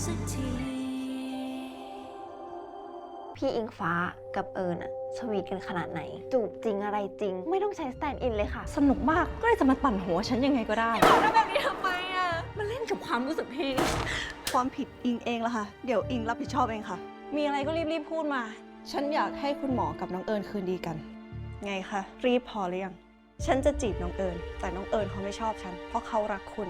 สักทีพี่อิงฟ้ากับเอิญอะสวีทกันขนาดไหนจูบจริงอะไรจริงไม่ต้องใช้สแตนด์อินเลยค่ะสนุกมากก็เลยจะมาปั่นหัวฉันยังไงก็ได้ทำแบบนี้ทำไมอ่ะมันเล่นกับความรู้สึกพี่ ความผิดอิงเองละค่ะ เดี๋ยวอิงรับผิดชอบเองค่ะ มีอะไรก็รีบๆพูดมา ฉันอยากให้คุณหมอกับน้องเอิญคืนดีกัน ไงคะ รีบพอหรือยัง ฉันจะจีบน้องเอิญแต่น้องเอิญเขาไม่ชอบฉัน เพราะเขารักคุณ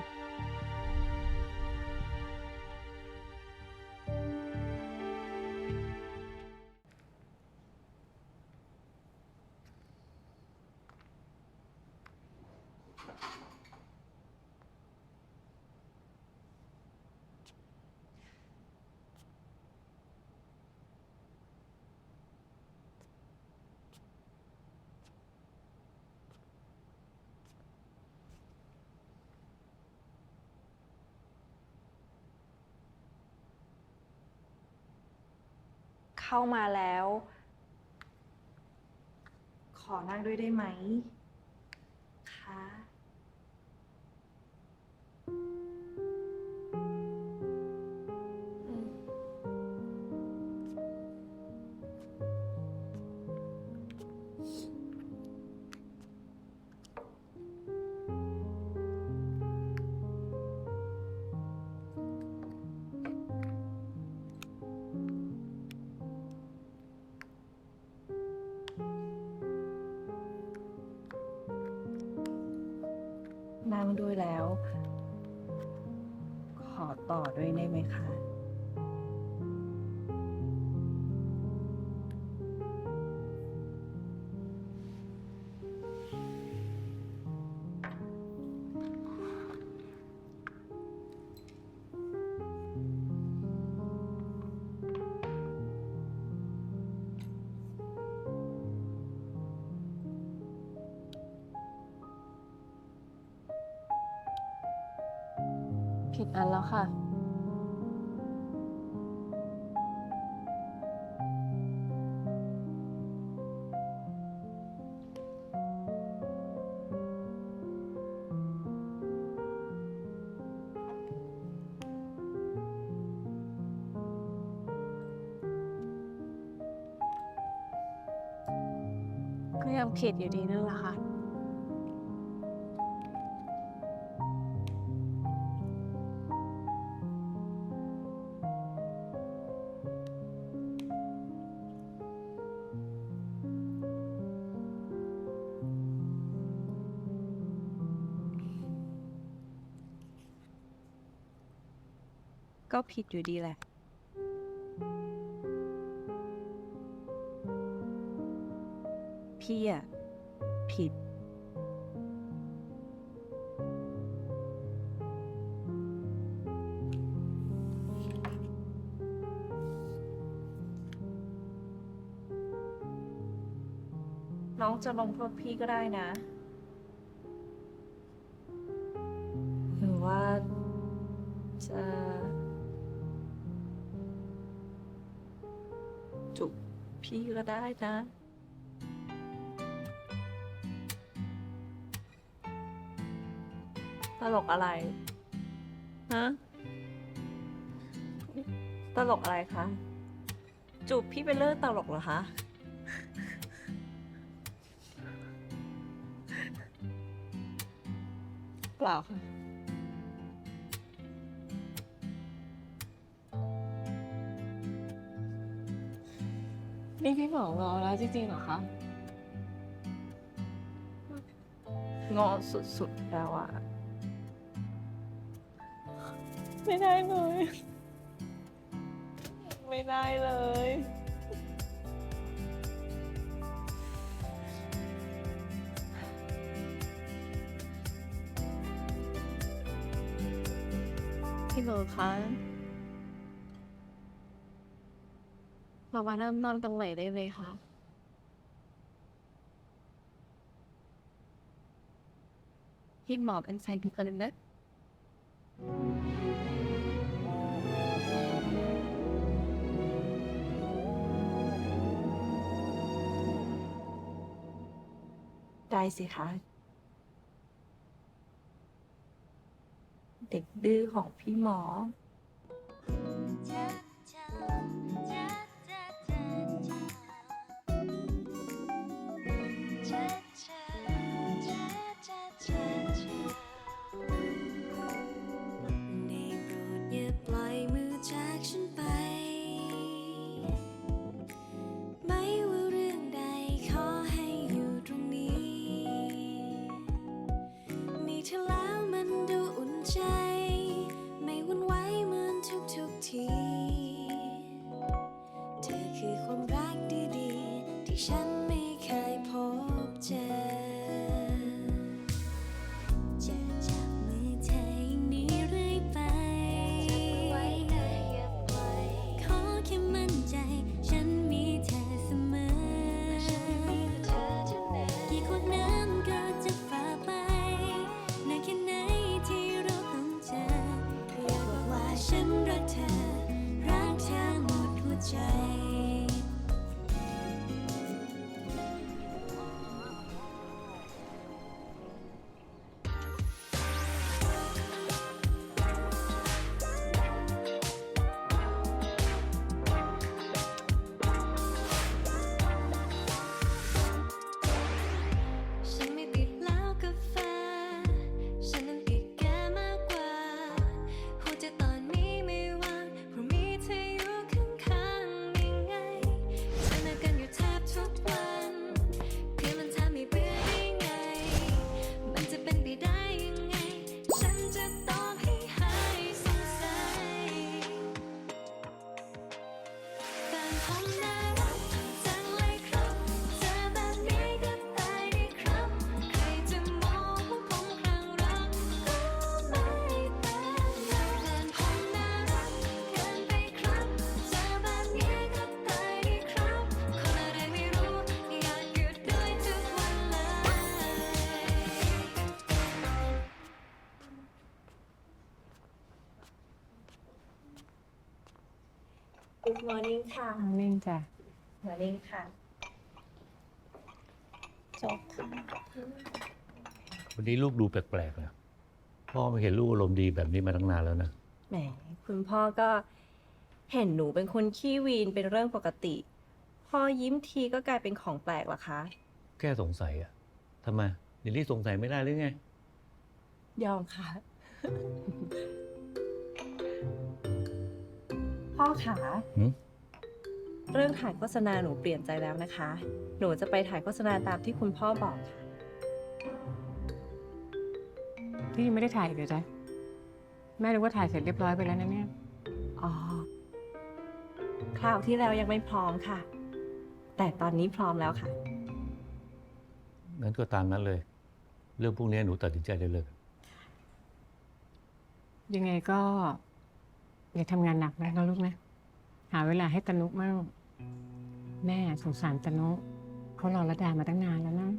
เข้ามาแล้ว ขอนั่งด้วยได้ไหม คะ นั่งด้วยแล้ว ขอต่อด้วยได้ไหมคะ ผิดอันแล้วค่ะ ก็ยังผิดอยู่ดีนั่นแหละค่ะ ก็ผิดอยู่ดีแหละ พี่อะผิด น้องจะลงโทษพี่ก็ได้นะ หรือว่าจะจุบพี่ก็ได้นะ ตลกอะไร ฮะ ตลกอะไรคะ จูบพี่เป็นเรื่องตลกเหรอคะ เปล่าค่ะ นี่พี่หมองอแล้วจริงๆเหรอคะ งอสุดๆแล้วอะ ไม่ได้เลย ไม่ได้เลย พี่โบคะเรามาเริ่มต้นตรงไหนได้เลยคะพี่หมอเป็นแฟนพี่คนนึงนะได้สิคะ เด็กดื้อของพี่หมอ ปล่อยมือจากฉันไป ไม่ว่าเรื่องใดขอให้อยู่ตรงนี้ มีเธอแล้วมันดูอุ่นใจ ไม่หวั่นไหวเหมือนทุกที เธอคือความรักดีๆที่ฉันไม่เคยพบเจอ จะจับมือเธออย่างนี้เรื่อยไป ขอแค่มั่นใจฉันมีเธอเสมอ กี่ขวดน้ำก็จะฝ่าไปนานแค่ไหนที่เราต้องเจอ อยากบอกว่าฉันรักเธอ รักเธอหมดหัวใจ ฉันไม่ติดแล้วกาแฟ ฉันนั้นติดแกมากกว่า หัวใจตอนนี้ไม่ว่างเพราะมีเธออยู่ข้างๆนี่ไงเจอหน้ากันอยู่แทบทุกวันเพียงมันทำให้เบื่อได้ไง มันจะเป็นไปได้ยังไง ฉันจะตอบให้หายสงสัย แฟนผมน่ารักจังเลยครับ เจอแบบนี้ก็ตายดีครับ ใครจะมองว่าผมคลั่งรักก็ไม่เป็นไรแฟนผมน่ารักเกินไปครับ เจอแบบนี้ก็ตายดีครับ คนอะไรไม่รู้อยากหยุดด้วยทุกวันเลย Good morning ค่ะ นิ่งจ้ะ Morning ค่ะ จบค่ะ วันนี้ลูกดูแปลกๆนะพ่อไม่เห็นลูกอารมณ์ดีแบบนี้มาตั้งนานแล้วนะ แหม คุณพ่อก็เห็นหนูเป็นคนขี้วีนเป็นเรื่องปกติ พอยิ้มทีก็กลายเป็นของแปลกเหรอคะ แค่สงสัยอะทำไมเดลลี่สงสัยไม่ได้หรือไง ยอมค่ะ พ่อขา หืม เรื่องถ่ายโฆษณาหนูเปลี่ยนใจแล้วนะคะ หนูจะไปถ่ายโฆษณาตามที่คุณพ่อบอกค่ะ พี่ยังไม่ได้ถ่ายอีกเหรอจ๊ะแม่รู้ว่าถ่ายเสร็จเรียบร้อยไปแล้วนะเนี่ย อ๋อ คราวที่แล้วยังไม่พร้อมค่ะ แต่ตอนนี้พร้อมแล้วค่ะ งั้นก็ตามนั้นเลย เรื่องพวกนี้หนูตัดสินใจได้เลย ยังไงก็อย่าทำงานหนักนะลูกนะ หาเวลาให้ตนุมั่งแม่สงสารตนุเขารอระดามาตั้งนานแล้วนะ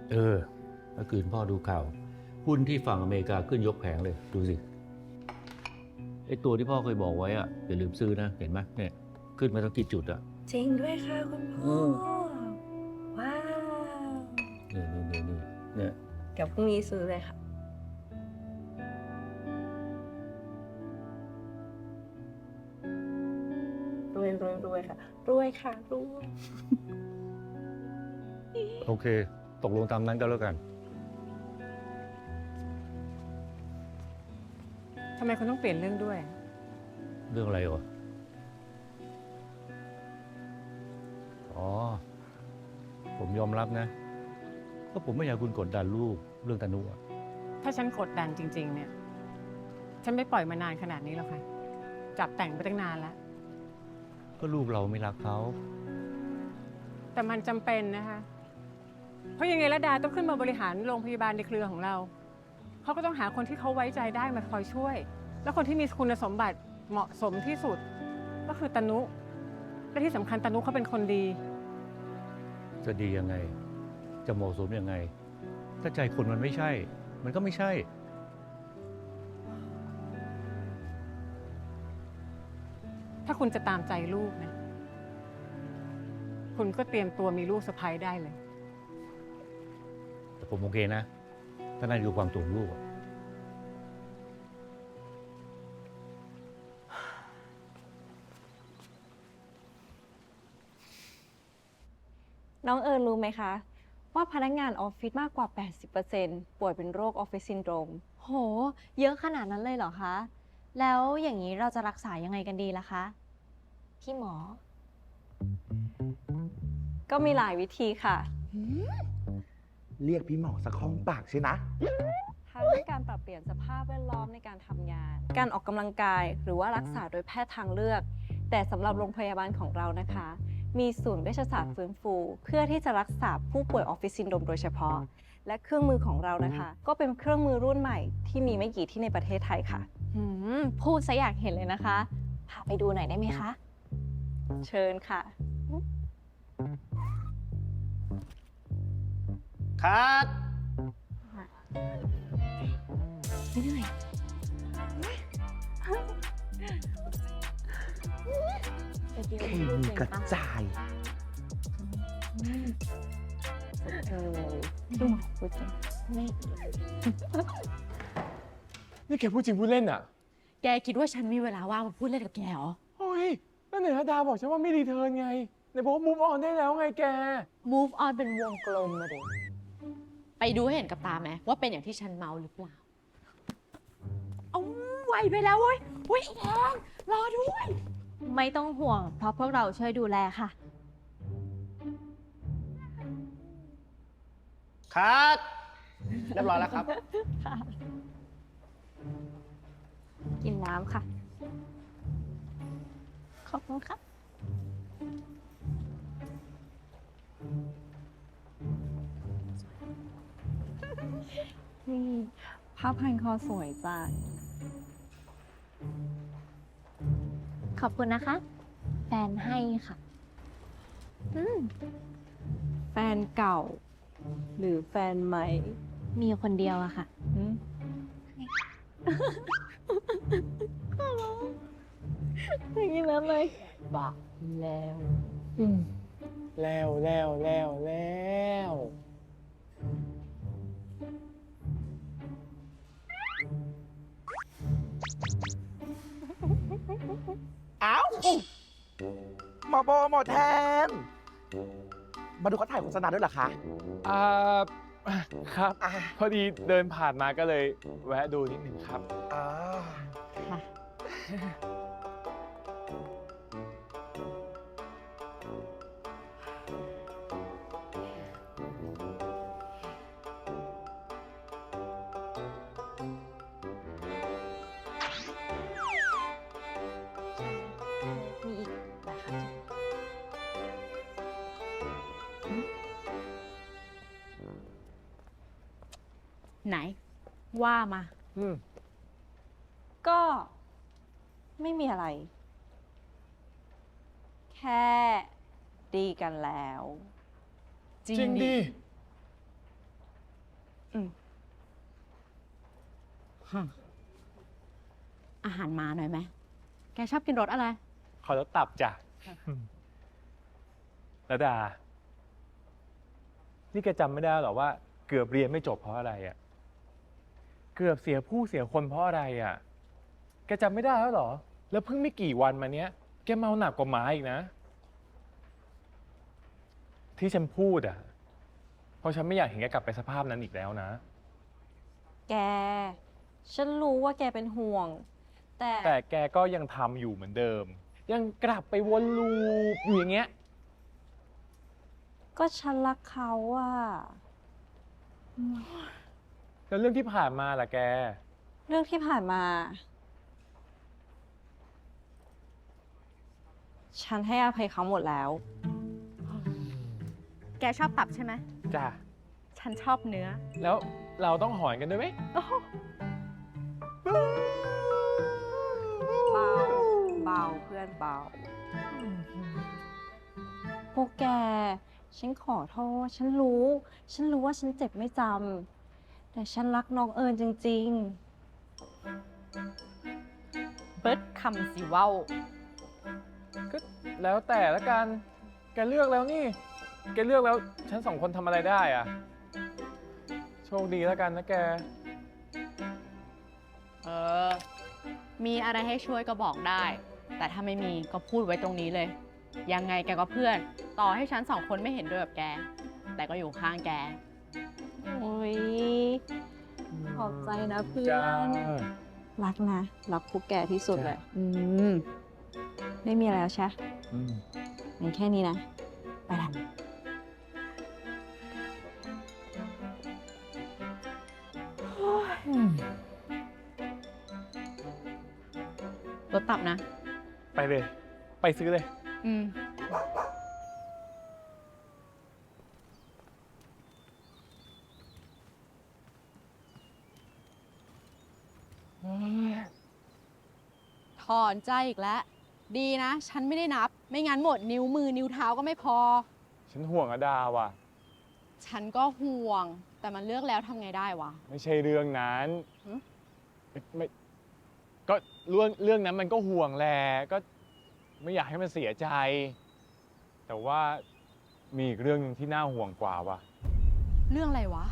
เมื่อคืนพ่อดูข่าว หุ้นที่ฝั่งอเมริกาขึ้นยกแผงเลย ดูสิ ไอ้ตัวที่พ่อเคยบอกไว้อะอย่าลืมซื้อนะ เห็นไหมเนี่ย ขึ้นมาตั้งกี่จุดอะ จริงด้วยค่ะคุณพ่อ ว้าว นี่เนี่ย เดี๋ยวพรุ่งนี้ซื้อเลยค่ะ รวยค่ะ รวยค่ะ รวย โอเค ตกลงตามนั้นก็แล้วกัน ทำไมคุณต้องเปลี่ยนเรื่องด้วย เรื่องอะไรวะอ๋อ ผมยอมรับนะ ก็ผมไม่อยากคุณกดดันลูกเรื่องตานุอะ ถ้าฉันกดดันจริง ๆ เนี่ย ฉันไม่ปล่อยมานานขนาดนี้หรอกค่ะ จับแต่งไปตั้งนานแล้ว ก็ลูกเราไม่รักเขา แต่มันจำเป็นนะคะ เพราะยังไงระดาต้องขึ้นมาบริหารโรงพยาบาลในเครือของเรา เขาก็ต้องหาคนที่เขาไว้ใจได้มาคอยช่วย แล้วคนที่มีคุณสมบัติเหมาะสมที่สุด ก็คือตนุ และที่สำคัญตนุเขาเป็นคนดี จะดียังไง จะเหมาะสมยังไง ถ้าใจคนมันไม่ใช่ มันก็ไม่ใช่ ถ้าคุณจะตามใจลูกนะ คุณก็เตรียมตัวมีลูกสะใภ้ได้เลย แต่ผมโอเคนะ ถ้านั่นคือความตัวของลูกอะ น้องเอิญรู้ไหมคะ ว่าพนักงานออฟฟิศมากกว่า 80%ป่วยเป็นโรคออฟฟิศซินโดรม โห เยอะขนาดนั้นเลยเหรอคะ แล้วอย่างนี้เราจะรักษายังไงกันดีล่ะคะ พี่หมอ ก็มีหลายวิธีค่ะ เรียกพี่หมอสักห้องปากใช่นะ ทั้งการปรับเปลี่ยนสภาพแวดล้อมในการทำงาน การออกกำลังกาย หรือว่ารักษาโดยแพทย์ทางเลือก แต่สำหรับโรงพยาบาลของเรานะคะ มีศูนย์เวชศาสตร์ฟื้นฟู เพื่อที่จะรักษาผู้ป่วยออฟฟิศซินโดรมโดยเฉพาะ และเครื่องมือของเรานะคะ ก็เป็นเครื่องมือรุ่นใหม่ที่มีไม่กี่ที่ในประเทศไทยค่ะ พูดซะอยากเห็นเลยนะคะ พาไปดูหน่อยได้ไหมคะ เชิญค่ะ คัด ไม่เหนื่อย มีกระจาย ดูหมอพูดจริง นี่แกพูดจริงพูดเล่นอ่ะ แกคิดว่าฉันมีเวลาว่างมาพูดเล่นกับแกเหรอ โอ้ยแล้วไหนระดาบอกฉันว่าไม่รีเทิร์นไงไหนบอกว่า move on ได้แล้วไงแก move on เป็นวงกลมมาดิไปดูให้เห็นกับตาไหมว่าเป็นอย่างที่ฉันเมาหรือเปล่า เอาไวไปแล้วเว้ยเฮ้ยแอนรอด้วย ไม่ต้องห่วง เพราะพวกเราช่วยดูแลค่ะ คัด เรียบร้อยแล้วครับ กินน้ำค่ะ ขอบคุณครับ นี่ผ้าพันคอสวยจัง ขอบคุณนะคะ แฟนให้ค่ะ แฟนเก่า หรือแฟนใหม่ มีคนเดียวอะค่ะ อย่างนี้นั้นเลย บักแล้ว แล้ว เอ้าหมอโบหมอแทน มาดูเขาถ่ายโฆษณาด้วยเหรอคะ ครับ อ่า พอดีเดินผ่านมาก็เลยแวะดูนิดหนึ่งครับ อ่า มีอีกนะคะ ไหน ว่ามา ก็ไม่มีอะไร แค่ดีกันแล้ว จริงดิ อาหารมาหน่อยไหม แกชอบกินรสอะไร ขอรถตับจ้ะระดา นี่แกจำไม่ได้หรอว่าเกือบเรียนไม่จบเพราะอะไรอ่ะ เกือบเสียผู้เสียคนเพราะอะไรอ่ะ แกจำไม่ได้แล้วหรอ แล้วเพิ่งไม่กี่วันมาเนี้ย แกเมาหนักกว่าหมาอีกนะ ที่ฉันพูดอ่ะ เพราะฉันไม่อยากเห็นแกกลับไปสภาพนั้นอีกแล้วนะ แก ฉันรู้ว่าแกเป็นห่วง แต่แกก็ยังทำอยู่เหมือนเดิม ยังกลับไปวนลูปอยู่อย่างเงี้ย ก็ฉันรักเขาอะ แล้วเรื่องที่ผ่านมาล่ะแก เรื่องที่ผ่านมา ฉันให้อภัยเขาหมดแล้ว แกชอบตับใช่ไหม จ้ะ ฉันชอบเนื้อ แล้วเราต้องหอนกันด้วยไหม เบา เบาเพื่อนเบา พวกแก ฉันขอโทษ ฉันรู้ว่าฉันเจ็บไม่จำ แต่ฉันรักน้องเอิญจริง เบิร์ดคำสิเว้า ก็แล้วแต่ละกัน แกเลือกแล้วนี่ แกเลือกแล้ว ฉันสองคนทำอะไรได้อะโชคดีแล้วกันนะแก มีอะไรให้ช่วยก็บอกได้ แต่ถ้าไม่มีก็พูดไว้ตรงนี้เลย ยังไงแกก็เพื่อน ต่อให้ฉันสองคนไม่เห็นด้วยกับแก แต่ก็อยู่ข้างแก โอ้ยขอบใจนะเพื่อ จ้า น รักนะ รักพวกแกที่สุดเลยไม่มีอะไรแล้วใช่ อืม มีแค่นี้นะ ไปละ รถตับนะ ไปเลย ไปซื้อเลย อืม ถอนใจอีกแล้ว ดีนะ ฉันไม่ได้นับ ไม่งั้นหมดนิ้วมือนิ้วเท้าก็ไม่พอ ฉันห่วงอดาว่ะ ฉันก็ห่วง แต่มันเลือกแล้วทำไงได้วะ ไม่ใช่เรื่องนั้น หึ ไม่ก็เรื่องนั้นมันก็ห่วงแหละก็ไม่อยากให้มันเสียใจ แต่ว่ามีอีกเรื่องหนึงที่น่าห่วงกว่าว่ะ เรื่องอะไรวะ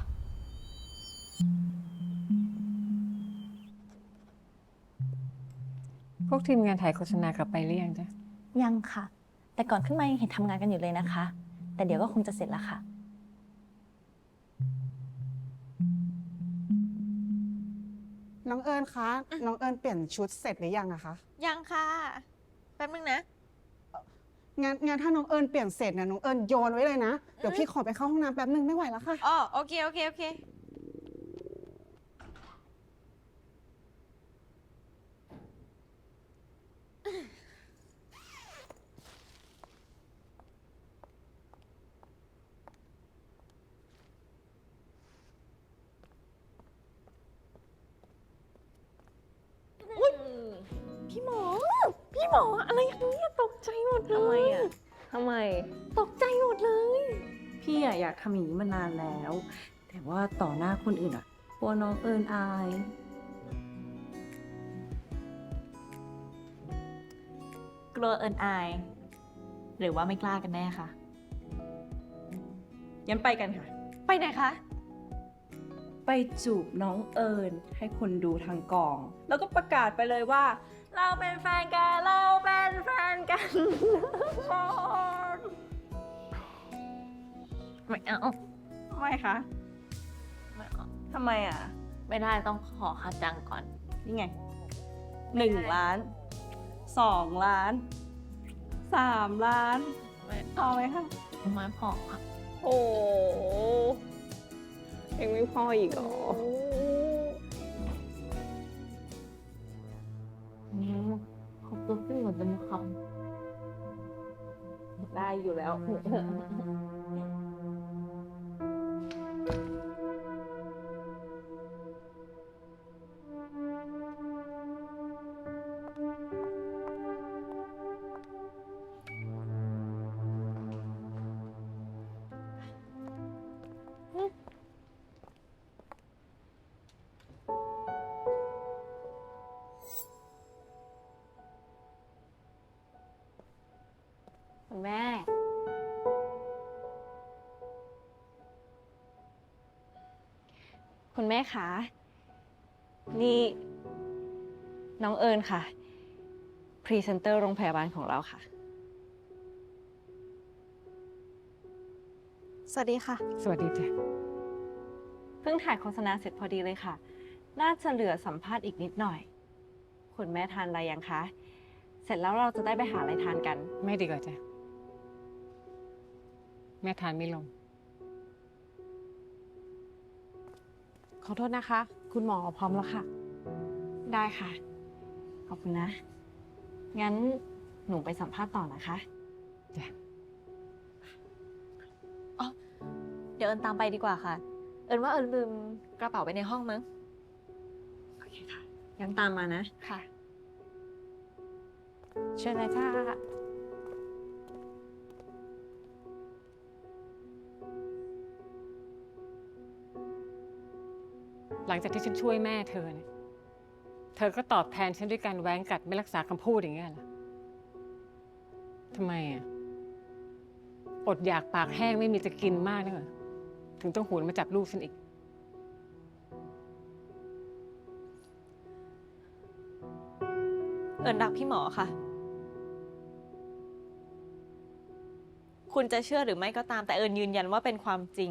พวกทีมงานถ่ายโฆษณากลับไปหรือยังจ๊ะ ยังค่ะ แต่ก่อนขึ้นมายังเห็นทำงานกันอยู่เลยนะคะ แต่เดี๋ยวก็คงจะเสร็จแล้วค่ะ น้องเอิญคะ น้องเอิญเปลี่ยนชุดเสร็จหรือยังอะคะ ยังค่ะ แป๊บนึงนะ งั้นถ้าน้องเอิญเปลี่ยนเสร็จนะน้องเอิญโยนไว้เลยนะ เดี๋ยวพี่ขอไปเข้าห้องน้ำแป๊บนึงไม่ไหวแล้วค่ะ อ๋อ โอเค โอเค โอเค พี่หมอ อะไรคะเนี่ยตกใจหมดเลย ทำไม ตกใจหมดเลย พี่อะอยากทำอย่างนี้มานานแล้ว แต่ว่าต่อหน้าคนอื่นอะกลัวน้องเอิญอาย กลัวเอิญอาย หรือว่าไม่กล้ากันแน่คะ งั้นไปกันค่ะ ไปไหนคะ ไปจูบน้องเอิญให้คนดูทางกอง แล้วก็ประกาศไปเลยว่า เราเป็นแฟนกัน เราเป็นแฟนกัน ไม่เอา ทำไมคะ ไม่เอา ทำไมอ่ะ ไม่ได้ต้องขอค่าจ้างก่อน นี่ไง1 ล้าน 2 ล้าน 3 ล้าน พอไหมคะ ไม่พอค่ะ โอ้ยังไม่พออีกเหรอ ขอบคุณพี่หมดเป็นค ได้อยู่แล้ว คุณแม่ คุณแม่คะ นี่น้องเอิญค่ะ พรีเซนเตอร์โรงพยาบาลของเราค่ะ สวัสดีค่ะ สวัสดีจ้ะ เพิ่งถ่ายโฆษณาเสร็จพอดีเลยค่ะ น่าจะเหลือสัมภาษณ์อีกนิดหน่อย คุณแม่ทานอะไรยังคะ เสร็จแล้วเราจะได้ไปหาอะไรทานกัน ไม่ดีกว่าจ้ะ แม่ทานไม่ลง ขอโทษนะคะ คุณหมอพร้อมแล้วค่ะ ได้ค่ะ ขอบคุณนะ งั้นหนูไปสัมภาษณ์ต่อนะคะ จ้ะ เดี๋ยวเอิญตามไปดีกว่าค่ะ เอิญว่าเอิญลืมกระเป๋าไว้ในห้องมั้ง โอเคค่ะ งั้นตามมานะ ค่ะ เชิญเลยค่ะ หลังจากที่ฉันช่วยแม่เธอเนี่ย เธอก็ตอบแทนฉันด้วยการแว้งกัดไม่รักษาคำพูดอย่างเงี้ยเหรอทำไมอ่ะ อดอยากปากแห้งไม่มีจะกินมากนะเหรอถึงต้องหวนมาจับลูกฉันอีก เอิญรักพี่หมอค่ะ คุณจะเชื่อหรือไม่ก็ตามแต่เอิญยืนยันว่าเป็นความจริง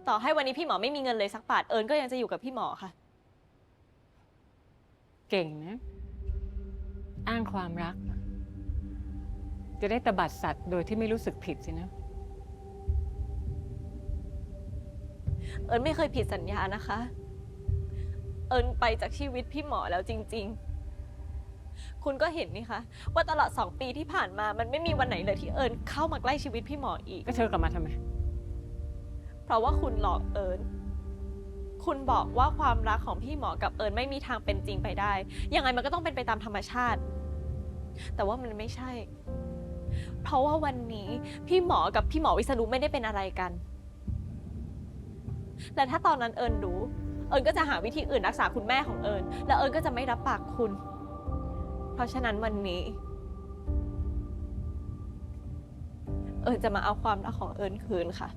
ต่อให้วันนี้พี่หมอไม่มีเงินเลยสักบาทเอิญก็ยังจะอยู่กับพี่หมอค่ะ เก่งนะ อ้างความรัก จะได้ตบัดสัตว์โดยที่ไม่รู้สึกผิดสินะ เอิญไม่เคยผิดสัญญานะคะ เอิญไปจากชีวิตพี่หมอแล้วจริง ๆ คุณก็เห็นนี่คะว่าตลอด2 ปีที่ผ่านมามันไม่มีวันไหนเลยที่เอิญเข้ามาใกล้ชีวิตพี่หมออีก ก็เธอกลับมาทำไม เพราะว่าคุณหลอกเอิญคุณบอกว่าความรักของพี่หมอกับเอิญไม่มีทางเป็นจริงไปได้ ยังไงมันก็ต้องเป็นไปตามธรรมชาติ แต่ว่ามันไม่ใช่ เพราะว่าวันนี้พี่หมอกับพี่หมอวิษณุไม่ได้เป็นอะไรกัน และถ้าตอนนั้นเอิญรู้ เอิญก็จะหาวิธีอื่นรักษาคุณแม่ของเอิญและเอิญก็จะไม่รับปากคุณ เพราะฉะนั้นวันนี้ เอิญจะมาเอาความรักของเอิญคืนค่ะ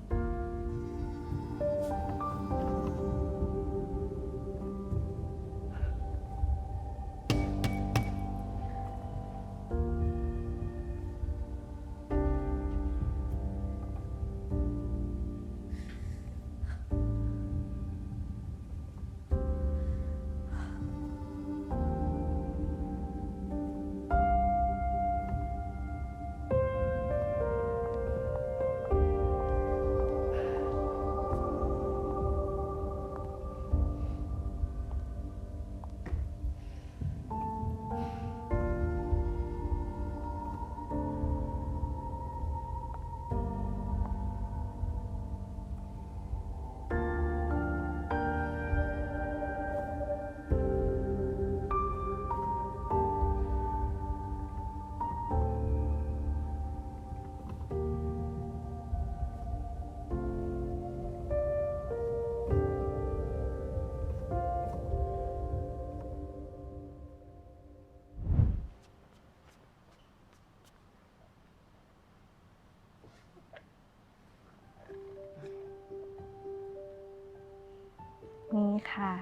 นี่ค่ะ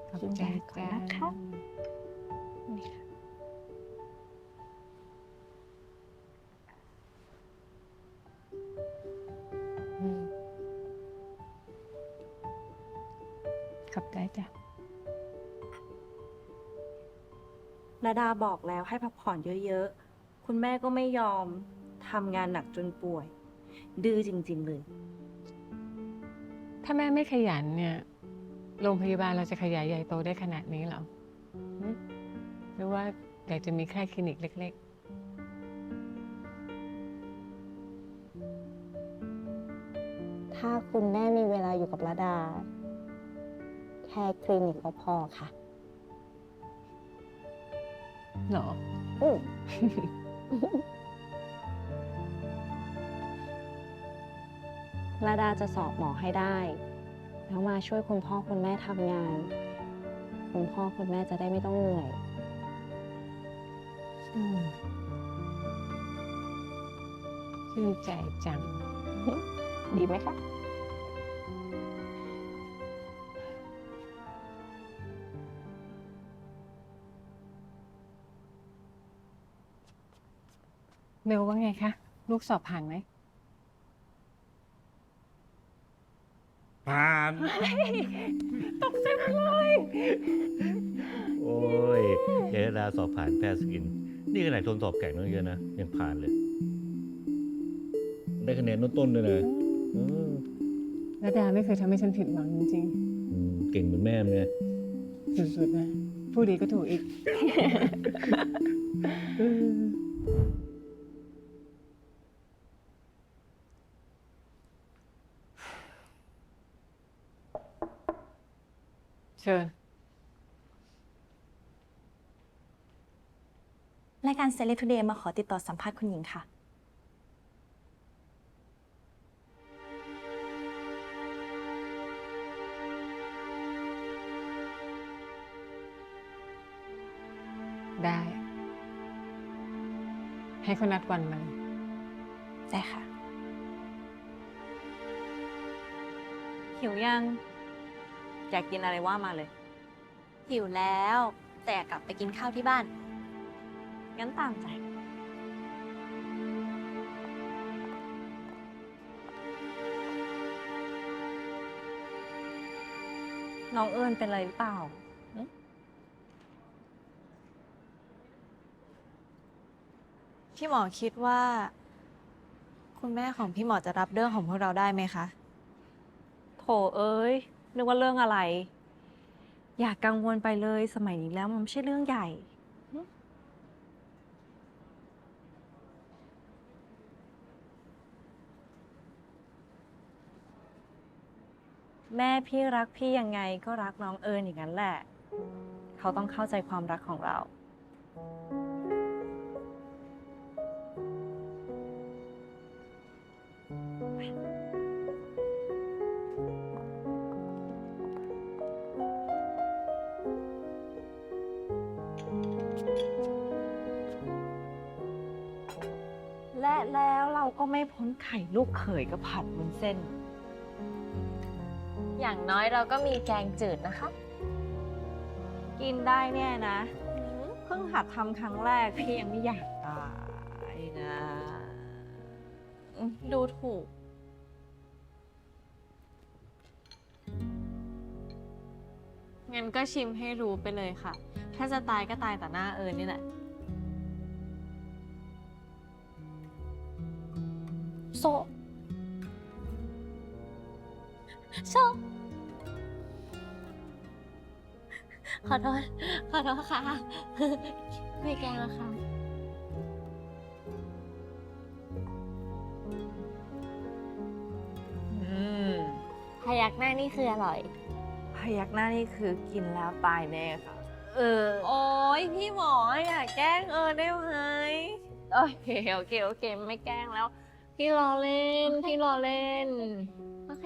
ขอบ กิน ใจ ยาก่อน จ้า นะคะนี่ค่ะ ขอบใจจ้ะ ระดาบอกแล้วให้พักผ่อนเยอะๆ คุณแม่ก็ไม่ยอมทำงานหนักจนป่วย ดื้อจริงๆเลย ถ้าแม่ไม่ขยันเนี่ย โรงพยาบาลเราจะขยายใหญ่โตได้ขนาดนี้เหรอหึหรือว่าอยากจะมีแค่คลินิกเล็ก ถ้าคุณแม่มีเวลาอยู่กับระดา แค่คลินิกก็พอค่ะ ๆ เหรอ อืม ระดาจะสอบหมอให้ได้ แล้วมาช่วยคุณพ่อคุณแม่ทำงาน คุณพ่อคุณแม่จะได้ไม่ต้องเหนื่อย ชื่นใจจัง ดีไหมคะ เบลว่าไงคะ ลูกสอบผ่านไหม ผ่าน ตกใจหมดเลย โอ้ยเจรดาสอบผ่านแพทย์สกิน นี่ขนาดทนสอบแข่งตั้งเยอะนะ ยังผ่านเลย ได้คะแนนต้นๆด้วยนะอืม ระดาไม่เคยทำให้ฉันผิดหวังจริง เก่งเหมือนแม่มันไง ๆ สุดๆ นะ ผู้ดีก็ถูกอีก เชิญ รายการ Celeb Today มาขอติดต่อสัมภาษณ์คุณหญิงค่ะ ได้ ให้เขานัดวันมาเลย ได้ค่ะ หิวยัง อยากกินอะไรว่ามาเลย หิวแล้ว แต่อยากกลับไปกินข้าวที่บ้าน งั้นตามใจ น้องเอิญเป็นอะไรหรือเปล่า พี่หมอคิดว่า คุณแม่ของพี่หมอจะรับเรื่องของพวกเราได้ไหมคะ โถเอ้ยนึกว่าเรื่องอะไร อย่ากังวลไปเลยสมัยนี้แล้วมันไม่ใช่เรื่องใหญ่ แม่พี่รักพี่ยังไงก็รักน้องเอิญอย่างนั้นแหละ เขาต้องเข้าใจความรักของเรา และแล้วเราก็ไม่พ้นไข่ลูกเขยกับผัดวุ้นเส้น อย่างน้อยเราก็มีแกงจืดนะคะ กินได้เนี่ยนะ เพิ่งหัดทำครั้งแรกพี่ยังไม่อยากตายนะ ดูถูก งั้นก็ชิมให้รู้ไปเลยค่ะ ถ้าจะตายก็ตายต่อหน้าเอิญนี่แหละ โซโซขอโทษค่ะ ไม่แกล้งแล้วค่ะ พยักหน้านี่คืออร่อย พยักหน้านี่คือกินแล้วตายแน่ค่ะ โอ้ยพี่หมออย่าแกล้งเอิญได้ไหม โอเคไม่แกล้งแล้ว พี่รอเล่น โอเค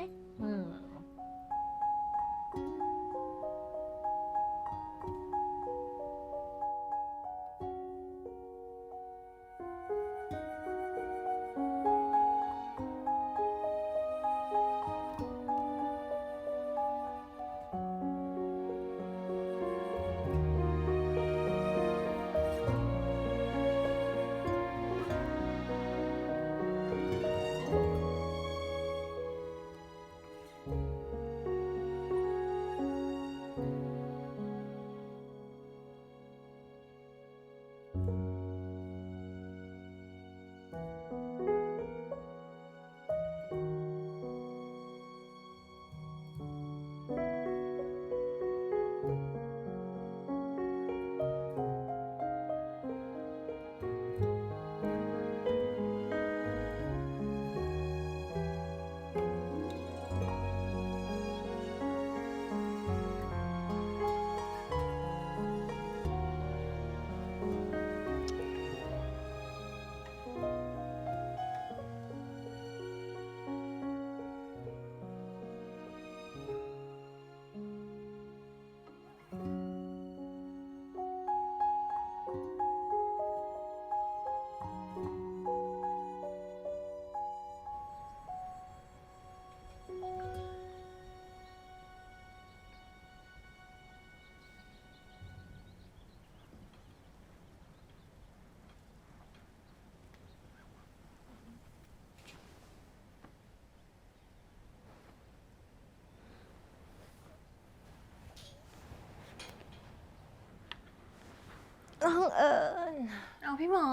น้องเอิญเอาพี่หมอ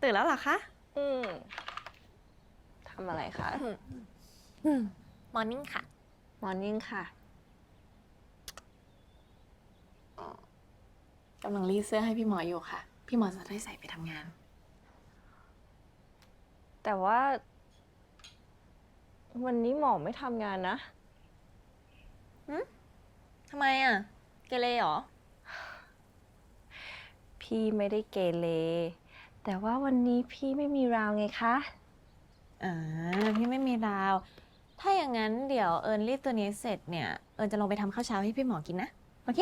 ตื่นแล้วเหรอคะ ทำอะไรคะ มอร์นิ่งค่ะ มอร์นิ่งค่ะ กำลังรีดเสื้อให้พี่หมออยู่ค่ะ พี่หมอจะได้ใส่ไปทำงาน แต่ว่า วันนี้หมอไม่ทำงานนะ ทำไมอ่ะ เกเรเหรอ พี่ไม่ได้เกเร แต่ว่าวันนี้พี่ไม่มีราวไงคะ พี่ไม่มีราว ถ้าอย่างนั้นเดี๋ยวเอิญรีดตัวนี้เสร็จเนี่ย เอิญจะลงไปทำข้าวเช้าให้พี่หมอกินนะ โอเค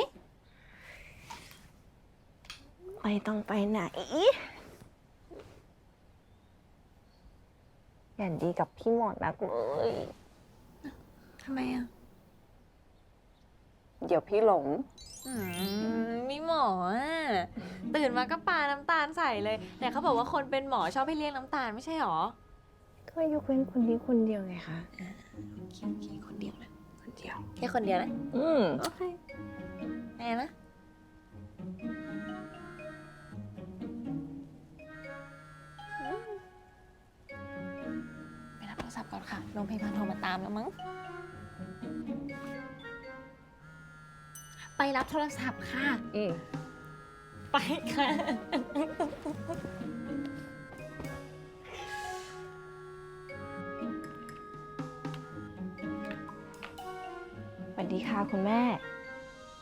ไม่ต้องไปไหน อย่างดีกับพี่หมอนักเลย ทำไมอ่ะ เดี๋ยวพี่หลง มีหมออ่ะ ตื่นมาก็ปาน้ำตาลใส่เลย แต่เขาบอกว่าคนเป็นหมอชอบให้เรียกน้ำตาลไม่ใช่หรอ ก็ยกเว้นคนนี้คนเดียวไงคะ โอเคคนเดียวนะ คนเดียว แค่คนเดียวนะ โอเคแน่นะ ไปรับโทรศัพท์ก่อนค่ะ โรงพยาบาลโทรมาตามแล้วมั้ง ไปรับโทรศัพท์ค่ะ ไปค่ะ สวัสดีค่ะคุณแม่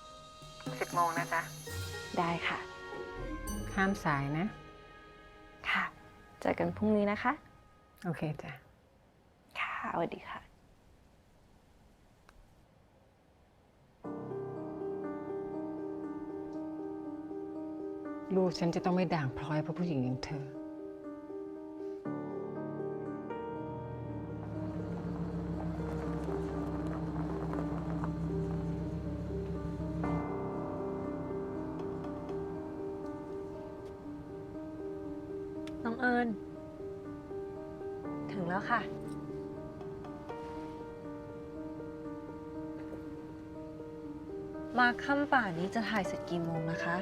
10 โมงนะจ๊ะ ได้ค่ะ ห้ามสายนะ ค่ะ เจอกันพรุ่งนี้นะคะ โอเคจ้ะ ค่ะสวัสดีค่ะ ลูกฉันจะต้องไม่ด่างพร้อยเพราะผู้หญิงอย่างเธอ น้องเอิญถึงแล้วค่ะ มาค่ำป่านนี้จะถ่ายเสร็จกี่โมงนะคะ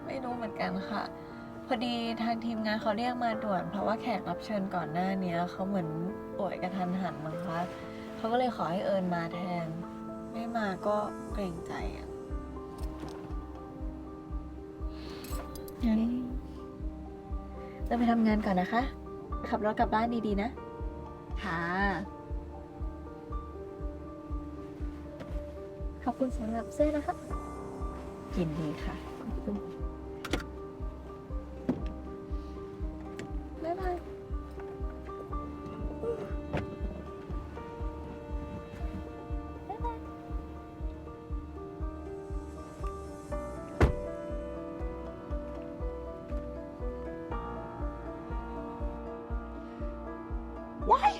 ไม่รู้เหมือนกันค่ะ พอดีทางทีมงานเขาเรียกมาด่วน เพราะว่าแขกรับเชิญก่อนหน้านี้เขาเหมือนป่วยกระทันหันมั้งคะเขาก็เลยขอให้เอิญมาแทน ไม่มาก็เกรงใจอ่ะงั้นเราไปทำงานก่อนนะคะ ขับรถกลับบ้านดีๆนะ ค่ะ ขอบคุณสำหรับเสื้อนะคะ ยินดีค่ะ บ๊ายบาย ว้าย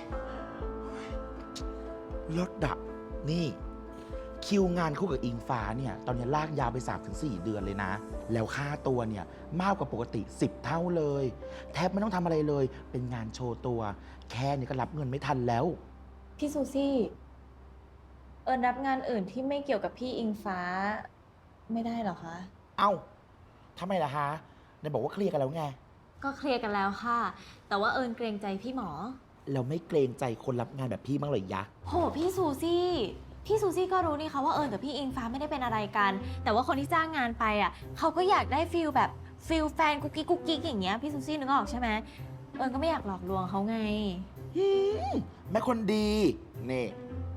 ลดดับนี่คิวงานคู่กับอิงฟ้าเนี่ยตอนนี้ลากยาวไป 3-4 เดือนเลยนะ แล้วค่าตัวเนี่ยมากกว่าปกติ 10 เท่าเลย แทบไม่ต้องทำอะไรเลย เป็นงานโชว์ตัว แค่นี้ก็รับเงินไม่ทันแล้ว พี่ซูซี่ เอิญรับงานอื่นที่ไม่เกี่ยวกับพี่อิงฟ้า ไม่ได้เหรอคะ เอ้าทำไมล่ะคะนายบอกว่าเคลียร์กันแล้วไง ก็เคลียร์กันแล้วค่ะ แต่ว่าเอิญเกรงใจพี่หมอ แล้วไม่เกรงใจคนรับงานแบบพี่บ้างเลยยะ โหพี่ซูซี่ พี่ซูซี่ก็รู้นี่คะว่าเอิญกับพี่อิงฟ้าไม่ได้เป็นอะไรกัน แต่ว่าคนที่จ้างงานไปอ่ะเขาก็อยากได้ฟิลแบบฟิลแฟนกุ๊กกิ๊กกุ๊กกิ๊กอย่างเงี้ยพี่ซูซี่นึกออกใช่ไหมเอิญก็ไม่อยากหลอกลวงเขาไง แม่คนดีนี่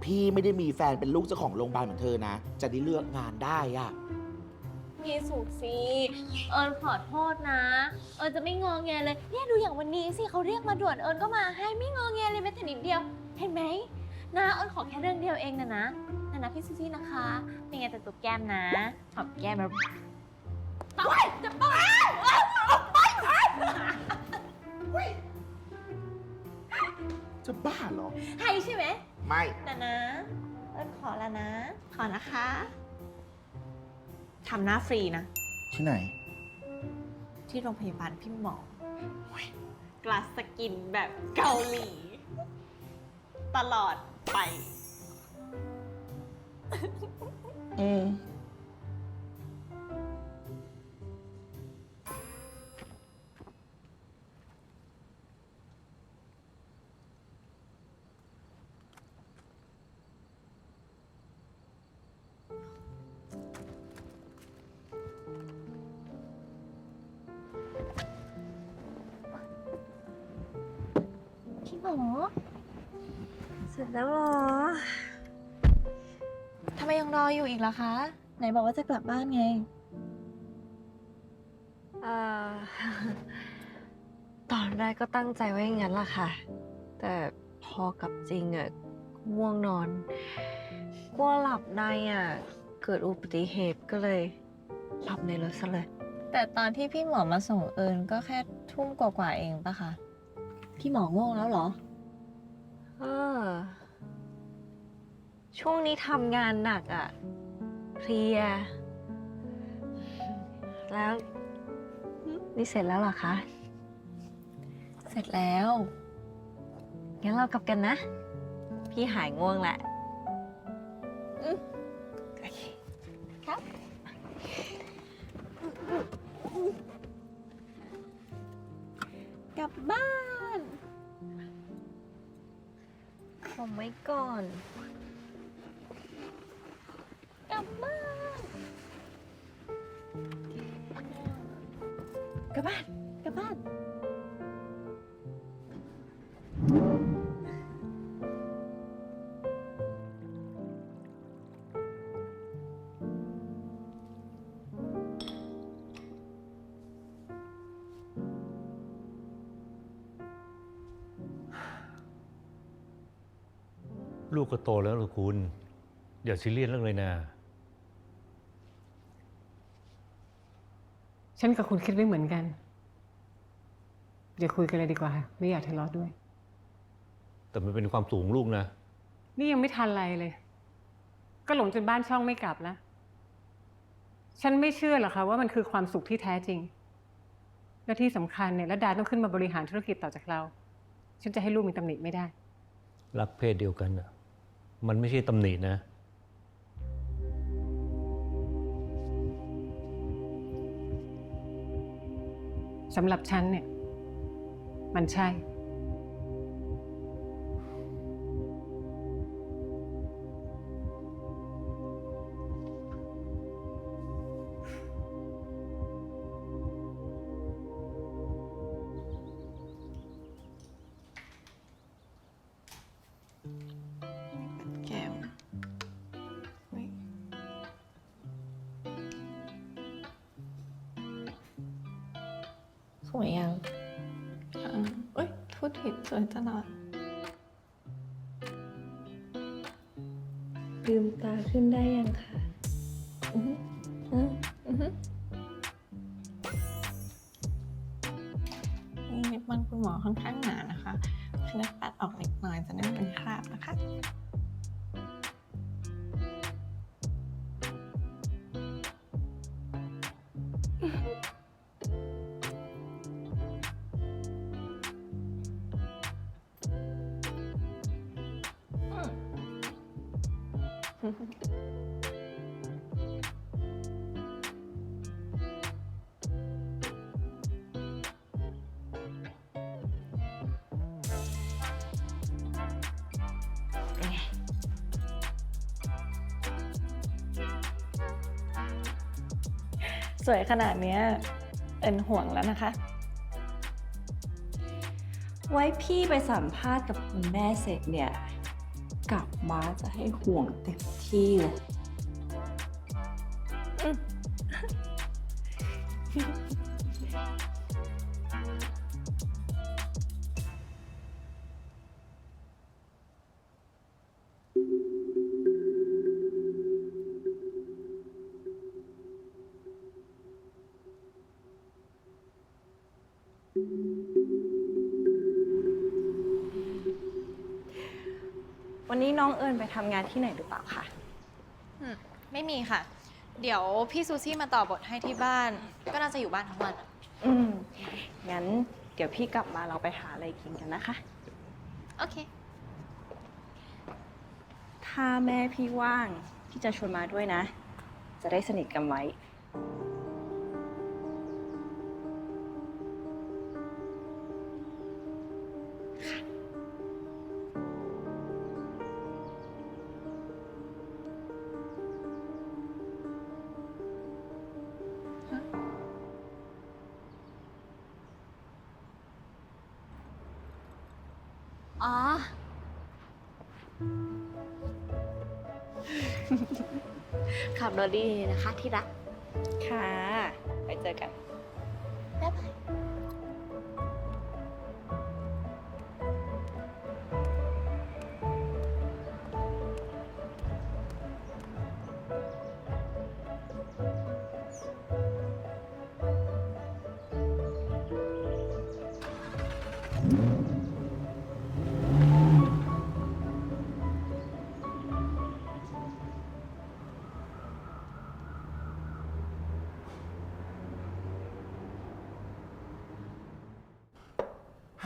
พี่ไม่ได้มีแฟนเป็นลูกเจ้าของโรงพยาบาลเหมือนเธอนะ จะได้เลือกงานได้อะ พี่ซูซี่เอิญขอโทษนะ เอิญจะไม่งอแงเลยเนี่ยดูอย่างวันนี้สิเขาเรียกมาด่วนเอิญก็มาให้ไม่งอแงเลยแม้แต่นิดเดียวเห็นไหมนะเอิญขอแค่เรื่องเดียวเองนะพี่ซูซี่นะคะเป็นไงแต่ตัวแก้มนะหอมแก้มแบบตายจะบ้าออกไป จะบ้าเหรอ ให้ใช่ไหม ไม่ นะเอิญขอแล้วนะ ขอนะคะทำหน้าฟรีนะ ที่ไหน ที่โรงพยาบาลพี่หมอกลาสสกินแบบเกาหลี ตลอดไป พี่หมอ เสร็จแล้วเหรอ ทำไมยังรออยู่อีกล่ะคะ ไหนบอกว่าจะกลับบ้านไง ตอนแรกก็ตั้งใจไว้อย่างนั้นล่ะค่ะ แต่พอกลับจริงอ่ะง่วงนอนกลัวหลับในอ่ะ เกิดอุบัติเหตุก็เลยหลับในรถซะเลย แต่ตอนที่พี่หมอมาส่งเอิญก็แค่ทุ่มกว่าๆเองปะคะ พี่หมอง่วงแล้วเหรอ ช่วงนี้ทำงานหนักอ่ะเพลีย แล้วนี่เสร็จแล้วเหรอคะ เสร็จแล้ว งั้นเรากลับกันนะ พี่หายง่วงแหละ ครับ กลับบ้าน ผมไว้ก่อน กลับบ้าน กลับบ้าน กลับบ้าน ลูกก็โตแล้วเหรอคุณ อย่าซีเรียสเรื่องเลยนะ ฉันกับคุณคิดไม่เหมือนกันอย่าคุยกันเลยดีกว่า ไม่อยากทะเลาะด้วย แต่มันเป็นความสูงลูกนะ นี่ยังไม่ทันอะไรเลย ก็หลงจนบ้านช่องไม่กลับแล้ว ฉันไม่เชื่อหรอกค่ะว่ามันคือความสุขที่แท้จริง และที่สำคัญเนี่ยระดาต้องขึ้นมาบริหารธุรกิจต่อจากเรา ฉันจะให้ลูกมีตำหนิไม่ได้ รักเพศเดียวกันน่ะ มันไม่ใช่ตำหนินะ สำหรับฉันเนี่ย มันใช่ แก้วอุ๊ยสวยยังเอ้ยพูดผิดสวยตลอด ลืมตาขึ้นได้ยังคะ นี่ลิปมันคุณหมอค่อนข้างหนานะคะฉันจะปัดออกเล็กน้อยจะได้ไม่เป็นคราบนะคะ สวยขนาดเนี้ยเป็นห่วงแล้วนะคะ ไว้พี่ไปสัมภาษณ์กับคุณแม่เสร็จเนี่ย กลับมาจะให้ห่วงเต็มที่เลย วันนี้น้องเอิญไปทำงานที่ไหนหรือเปล่าคะ ไม่มีค่ะ เดี๋ยวพี่ซูซี่มาต่อบทให้ที่บ้าน ก็น่าจะอยู่บ้านทั้งวันอะ งั้นเดี๋ยวพี่กลับมาเราไปหาอะไรกินกันนะคะ โอเค ถ้าแม่พี่ว่างพี่จะชวนมาด้วยนะ จะได้สนิทกันไว้ อ๋อ ขับรถดีๆนะคะที่รัก ค่ะ ไปเจอกัน บ๊ายบาย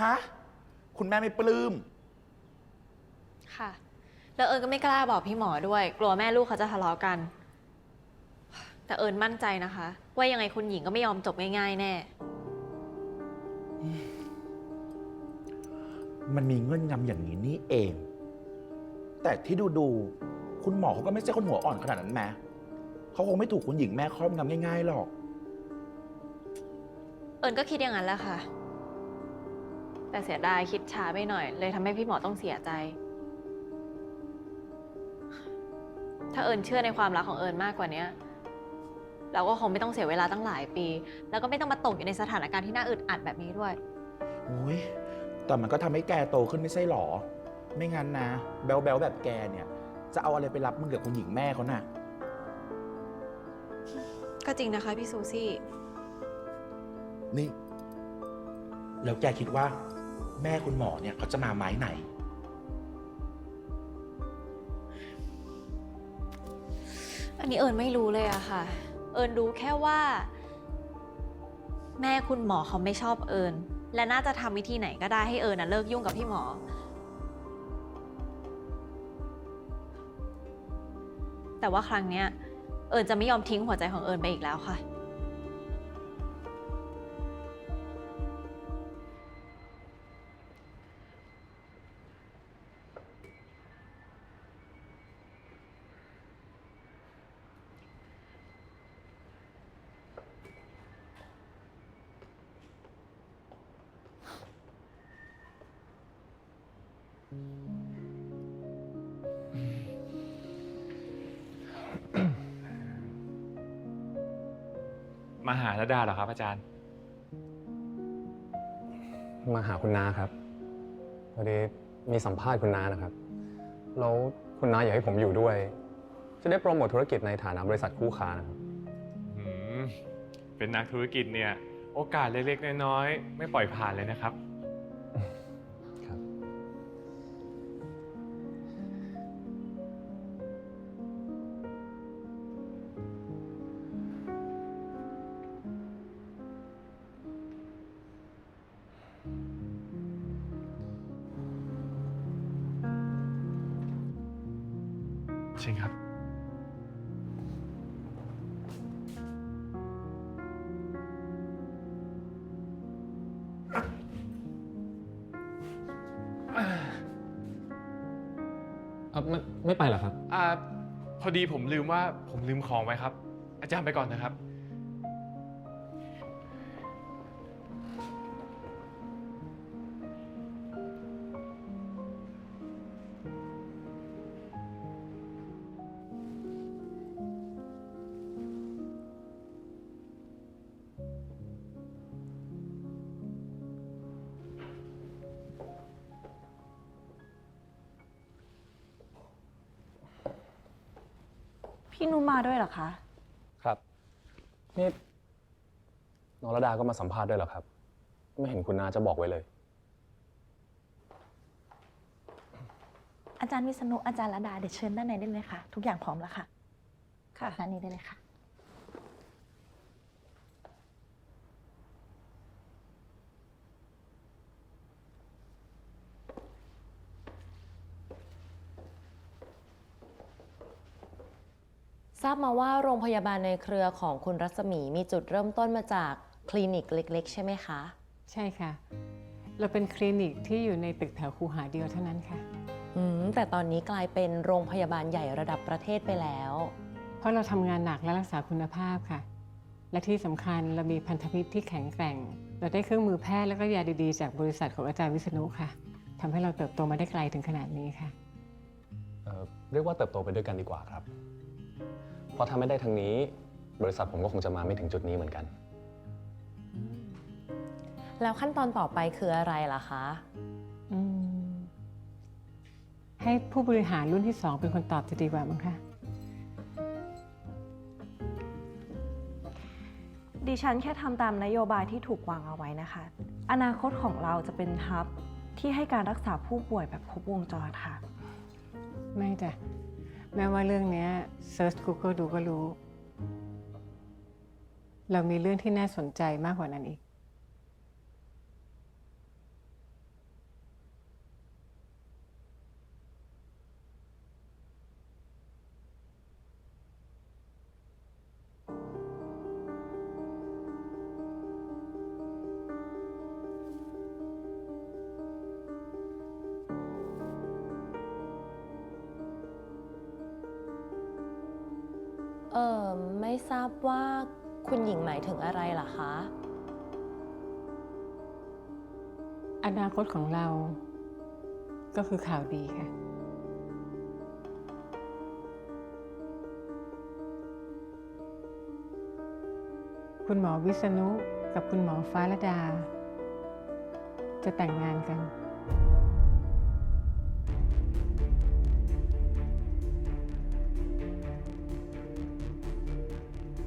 ฮะ คุณแม่ไม่ปลื้ม ค่ะ แล้วเอิญก็ไม่กล้าบอกพี่หมอด้วย กลัวแม่ลูกเขาจะทะเลาะกัน แต่เอิญมั่นใจนะคะ ว่ายังไงคุณหญิงก็ไม่ยอมจบง่ายๆแน่ มันมีเงื่อนงำอย่างนี้นี่เอง แต่ที่ดูคุณหมอเขาก็ไม่ใช่คนหัวอ่อนขนาดนั้นแม้เขาคงไม่ถูกคุณหญิงแม่ครอบงำง่ายๆหรอก เอิญก็คิดอย่างนั้นแหละค่ะ แต่เสียดายคิดช้าไปหน่อย เลยทำให้พี่หมอต้องเสียใจ ถ้าเอิญเชื่อในความรักของเอิญมากกว่านี้เราก็คงไม่ต้องเสียเวลาตั้งหลายปี แล้วก็ไม่ต้องมาตกอยู่ในสถานการณ์ที่น่าอึดอัดแบบนี้ด้วย โอ้ยแต่มันก็ทำให้แกโตขึ้นไม่ใช่หรอ ไม่งั้นนะแบลแบบแกเนี่ย จะเอาอะไรไปรับมือกับคุณหญิงแม่เขาน่ะ ก็จริงนะคะพี่ซูซี่ นี่ แล้วแกคิดว่า แม่คุณหมอเนี่ยเขาจะมาไม้ไหน อันนี้เอิญไม่รู้เลยอะค่ะ เอิญรู้แค่ว่า แม่คุณหมอเขาไม่ชอบเอิญและน่าจะทำวิธีไหนก็ได้ให้เอิญเลิกยุ่งกับพี่หมอ แต่ว่าครั้งเนี้ยเอิญจะไม่ยอมทิ้งหัวใจของเอิญไปอีกแล้วค่ะ มาหาระดาเหรอครับอาจารย์ มาหาคุณน้าครับพอดีมีสัมภาษณ์คุณน้านะครับแล้วคุณน้าอยากให้ผมอยู่ด้วย จะได้โปรโมทธุรกิจในฐานะบริษัทคู่ค้านะครับ เป็นนักธุรกิจเนี่ย โอกาสเล็กๆน้อยๆไม่ปล่อยผ่านเลยนะครับ ครับ ใช่ครับ ไม่ไปเหรอครับ พอดีผมลืมว่าผมลืมของไว้ครับ อาจารย์ไปก่อนนะครับ พี่นุมาด้วยเหรอคะ ครับ นี่นรดาก็มาสัมภาษณ์ด้วยเหรอครับ ไม่เห็นคุณน้าจะบอกไว้เลย อาจารย์วิษณุอาจารย์ระดาเดี๋ยวเชิญด้านในได้เลยค่ะ ทุกอย่างพร้อมแล้วค่ะ ค่ะ ด้านนี้ได้เลยค่ะ ทราบมาว่าโรงพยาบาลในเครือของคุณรัศมีมีจุดเริ่มต้นมาจากคลินิกเล็กๆใช่ไหมคะ ใช่ค่ะ เราเป็นคลินิกที่อยู่ในตึกแถวคูหาเดียวเท่านั้นค่ะ แต่ตอนนี้กลายเป็นโรงพยาบาลใหญ่ระดับประเทศไปแล้ว เพราะเราทำงานหนักและรักษาคุณภาพค่ะ และที่สำคัญเรามีพันธมิตรที่แข็งแกร่ง เราได้เครื่องมือแพทย์และก็ยาดีๆจากบริษัทของอาจารย์วิษณุค่ะทำให้เราเติบโตมาได้ไกลถึงขนาดนี้ค่ะ เรียกว่าเติบโตไปด้วยกันดีกว่าครับ เพราะถ้าไม่ได้ทางนี้ บริษัทผมก็คงจะมาไม่ถึงจุดนี้เหมือนกัน แล้วขั้นตอนต่อไปคืออะไรล่ะคะ ให้ผู้บริหารรุ่นที่ 2 เป็นคนตอบจะดีกว่ามั้งคะ ดิฉันแค่ทำตามนโยบายที่ถูกวางเอาไว้นะคะ อนาคตของเราจะเป็นฮับที่ให้การรักษาผู้ป่วยแบบครบวงจรค่ะ ไม่จ้ะแม้ว่าเรื่องนี้เซิร์ช Google ดูก็รู้ เรามีเรื่องที่น่าสนใจมากกว่านั้นอีก ไม่ทราบว่าคุณหญิงหมายถึงอะไรล่ะคะ อนาคตของเราก็คือข่าวดีค่ะ คุณหมอวิษณุกับคุณหมอฟ้าลดา จะแต่งงานกัน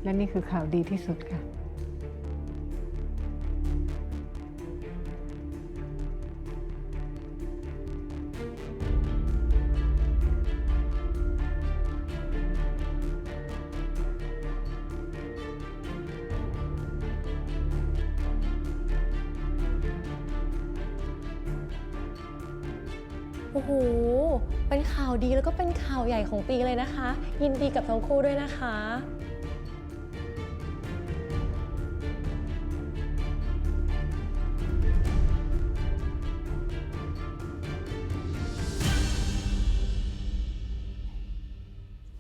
และนี่คือข่าวดีที่สุดค่ะ โอ้โห เป็นข่าวดีแล้วก็เป็นข่าวใหญ่ของปีเลยนะคะ ยินดีกับทั้งคู่ด้วยนะคะ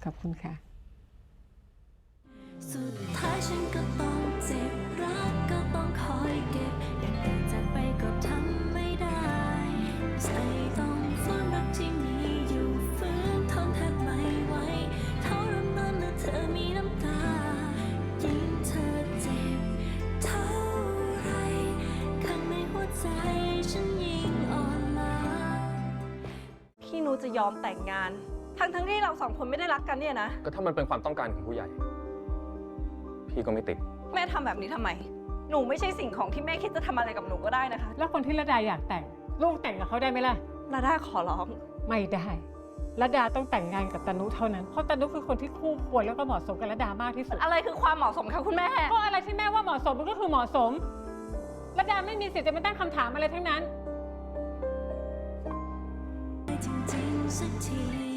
ขอบคุณค่ะ สุดท้ายฉันก็ต้องเจ็บรักก็ต้องคอยเก็บอย่างอื่นจะไปก็ทำไม่ได้ใจต้องฝืนรักที่มีอยู่ฝืนทนแทบไม่ไหวเท่าน้ำนั้นเธอมีน้ำตายิ่งเธอเจ็บเท่าไรข้างในหัวใจฉันยิ่งอ่อนล้า พี่นุจะยอมแต่งงาน ทั้งที่เราสองคนไม่ได้รักกันเนี่ยนะ ก็ถ้ามันเป็นความต้องการของผู้ใหญ่ พี่ก็ไม่ติด แม่ทำแบบนี้ทำไม หนูไม่ใช่สิ่งของที่แม่คิดจะทำอะไรกับหนูก็ได้นะคะ แล้วคนที่ระดาอยากแต่ง ลูกแต่งกับเขาได้ไหมล่ะ ระดาขอร้อง ไม่ได้ระดาต้องแต่งงานกับตนุเท่านั้น เพราะตนุคือคนที่คู่ควรแล้วก็เหมาะสมกับระดามากที่สุด อะไรคือความเหมาะสมคะคุณแม่ ก็อะไรที่แม่ว่าเหมาะสมมันก็คือเหมาะสมระดาไม่มีสิทธิ์จะมาตั้งคำถามอะไรทั้งนั้น จริงๆสักที